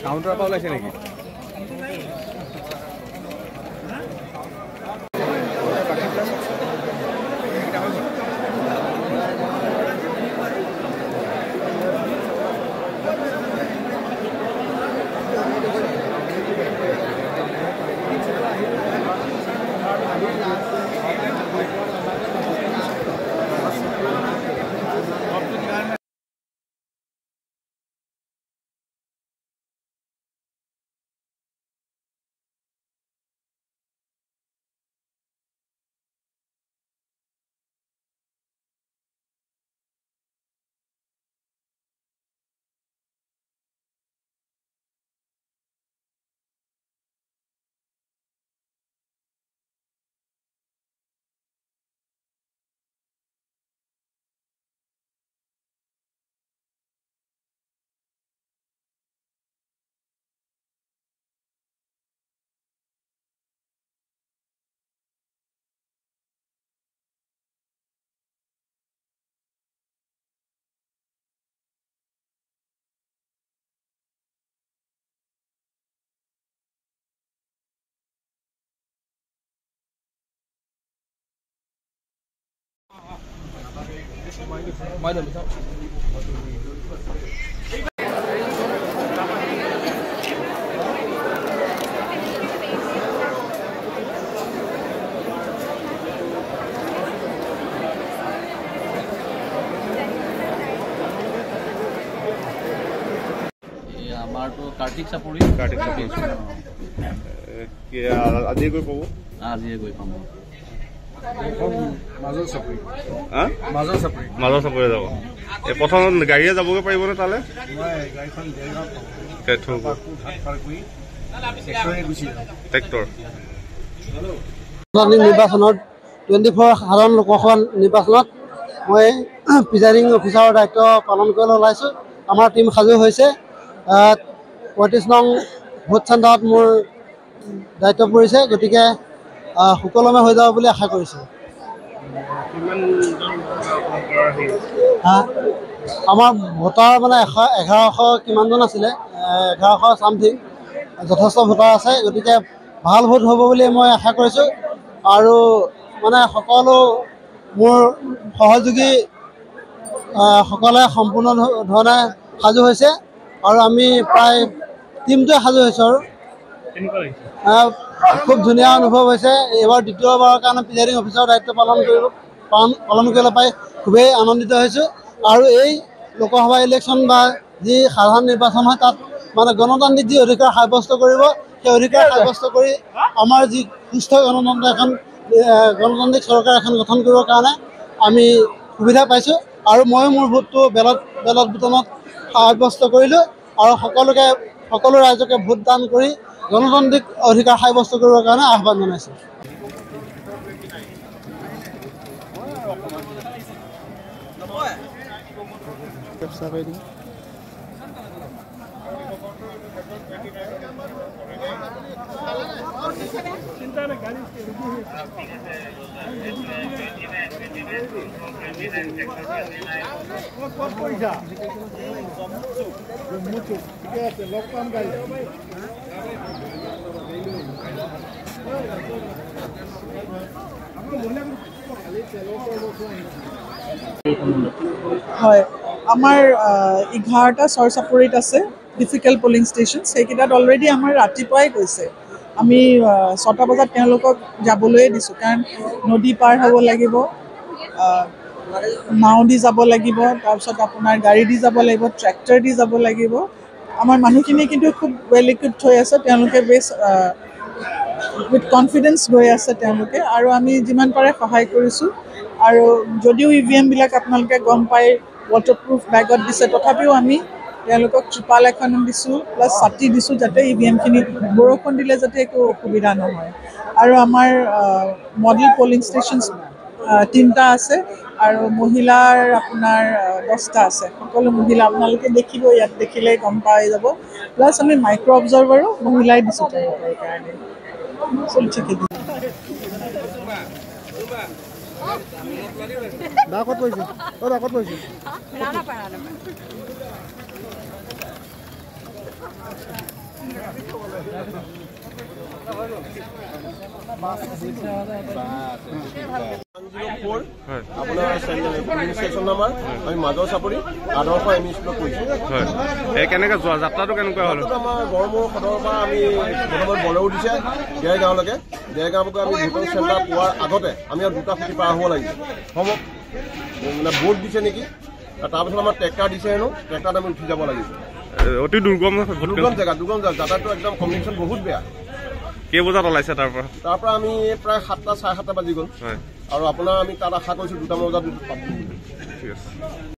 Counter পৰা ওলাইছে নেকি? कार्तिक चापरी আজি গৈ পাব আজিয়ে গৈ পাম মাজৰ চাপৰি যাব প্ৰথম গাড়ীয়ে যাবগৈ পাৰিবনে তালৈ ট্ৰেক্টৰ নিৰ্বাচনত 24 সাধাৰণ লোকসভা নিৰ্বাচনত মই প্ৰিজাইডিং অফিচাৰৰ দায়িত্ব পালন কৰিবলৈ ওলাইছোঁ। আমাৰ টিম সাজু হৈছে। 35 নং ভোট চেণ্টাৰত মোৰ দায়িত্ব পৰিছে, গতিকে সুকলমে হৈ যাব বুলি আশা কৰিছোঁ। আমাৰ ভোটাৰ মানে 1100 কিমানজন আছিলে, 1100 চামথিং, যথেষ্ট ভোটাৰ আছে, গতিকে ভাল ভোট হ'ব বুলি মই আশা কৰিছোঁ। আৰু মানে সকলো মোৰ সহযোগী সকলে সম্পূৰ্ণ ধৰণে সাজু হৈছে আৰু আমি প্ৰায় টিমটোৱে সাজু হৈছোঁ আৰু খুব ধুনীয়া অনুভৱ হৈছে। এইবাৰ দ্বিতীয়বাৰৰ কাৰণে প্ৰিজাইডিং অফিচাৰৰ দায়িত্ব পালন কৰিবলৈ পাই খুবেই আনন্দিত হৈছোঁ। আৰু এই লোকসভা ইলেকশ্যন বা যি সাধাৰণ নিৰ্বাচন হয় তাত মানে গণতান্ত্ৰিক যি অধিকাৰ সাব্যস্ত কৰিব, সেই অধিকাৰ সাব্যস্ত কৰি আমাৰ যি সুস্থ গণতান্ত্ৰিক চৰকাৰ এখন গঠন কৰিবৰ কাৰণে আমি সুবিধা পাইছোঁ। আৰু ময়ো মোৰ ভোটটো বেলট বুটনত সাব্যস্ত কৰিলোঁ আৰু সকলো ৰাইজকে ভোটদান কৰি গণতান্ত্ৰিক অধিকাৰ সাব্যস্ত কৰিবৰ কাৰণে আহ্বান জনাইছোঁ। হয়, আমাৰ 11টা চৰ চাপৰিত আছে ডিফিকেল পলিং ষ্টেচন। সেইকেইটাত অলৰেডি আমাৰ ৰাতিপুৱাই গৈছে। আমি 6টা বজাত তেওঁলোকক যাবলৈয়ে দিছোঁ, কাৰণ নদী পাৰ হ'ব লাগিব, নাও দি যাব লাগিব, তাৰপিছত আপোনাৰ গাড়ী দি যাব লাগিব, ট্ৰেক্টৰ দি যাব লাগিব, আমাৰ মানুহখিনি কিন্তু খুব ৱেল ইকুইপড হৈ আছে, তেওঁলোকে বেছ উইথ কনফিডেঞ্চ গৈ আছে তেওঁলোকে, আৰু আমি যিমান পাৰে সহায় কৰিছোঁ। আৰু যদিও EVM-বিলাক আপোনালোকে গম পায় ৱাটাৰপ্ৰুফ বেগত দিছে, তথাপিও আমি তেওঁলোকক ত্ৰিপাল এখন দিছোঁ, প্লাছ ছাতি দিছোঁ, যাতে EVM-খিনি বৰষুণ দিলে যাতে একো অসুবিধা নহয়। আৰু আমাৰ মডেল পলিং ষ্টেচন 3টা আছে, আৰু মহিলাৰ আপোনাৰ 10টা আছে। সকলো মহিলা আপোনালোকে দেখিব, ইয়াত দেখিলেই গম পাই যাব। প্লাছ আমি মাইক্ৰ' অবজাৰ্ভাৰো মহিলাই দিছোঁ তেওঁলোকৰ কাৰণে। চলি ঠিকে দিছোঁ। ক'ত পৰিছে? ক'ত পৰিছে? আপোনাৰ পুলিং ষ্টেচন নাম্বাৰ আমি মাজৰ চাপৰি আদৰ্শ ME স্কুলত কৰিছোঁ। হয়, এই কেনেকৈ যোৱা যাত্ৰাটো কেনেকুৱা হ'ল? আমাৰ গড়মূৰ সদৰৰ পৰা আমি প্ৰথমত বলেৰো দিছে দেৰগাঁৱলৈকে। দেৰগাঁৱলৈকে আমি ভোটাৰ চেণ্টাৰ পোৱাৰ আগতে আমি আৰু 2টা খুঁটি পাৰ হ'ব লাগিব। সম্ভৱ মানে বোৰ্ড দিছে নেকি, তাৰপিছত আমাৰ ট্ৰেক্টাৰ দিছে হেনো, ট্ৰেক্টাৰত আমি উঠি যাব লাগিব। অতি দুৰ্গম জেগা যাতায়াতটো একদম কমিউনিকেশ্যন বহুত বেয়া। কেই বজাত ওলাইছে তাৰ পৰা? আমি প্ৰায় 7টা 7:30 বাজি গ'ল। হয়, আৰু আপোনাৰ আমি তাত আশা কৰিছোঁ 2টা বজাত পাব। ঠিক আছে।